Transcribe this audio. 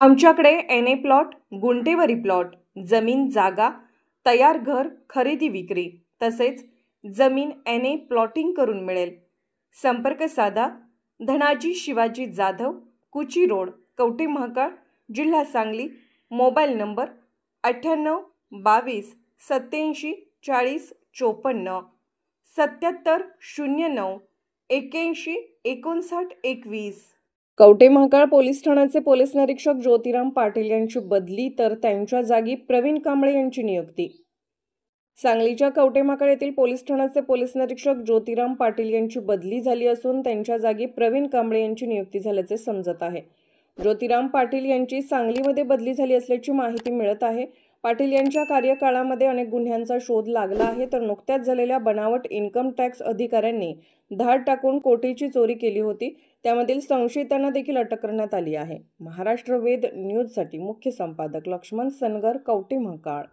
आमच्याकडे NA plot, Gunthewari plot, जमीन जागा, तयार घर खरेदी विक्री तसेच जमीन एनए प्लॉटिंग करून मिळेल। संपर्क साधा धनाजी शिवाजी जाधव, कुची रोड, कवठे महांकाळ, जिल्हा Sangli. Mobile number 98 22 87 40 54 77 09 81 59 21। Kavathe Mahankal police ठाण्याचे पोलीस निरीक्षक ज्योतिराम पाटील यांची बदली तर त्यांच्या जागी प्रवीण कांबळे यांची नियुक्ती। सांगलीच्या कवठे महांकाळ येथील पोलीस ठाण्याचे पोलीस निरीक्षक ज्योतिराम पाटील यांची बदली झाली असून त्यांच्या जागी प्रवीण कांबळे यांची नियुक्ती झाल्याचे समजत आहे। ज्योतिराम पाटील यांची सांगलीमध्ये बदली झाली असल्याची माहिती मिळत आहे। पाटील यांच्या कार्यकाळामध्ये अनेक गुन्ह्यांचा शोध लागला आहे, तर नुकत्याच झालेल्या बनावट इन्कम टॅक्स अधिकाऱ्यांनी धाड टाकून कोटीची चोरी केली होती, त्यामधील संशयितांना देखील अटक करण्यात आली आहे। महाराष्ट्र वेद न्यूजसाठी मुख्य संपादक लक्ष्मण सनगर, कवठे महांकाळ।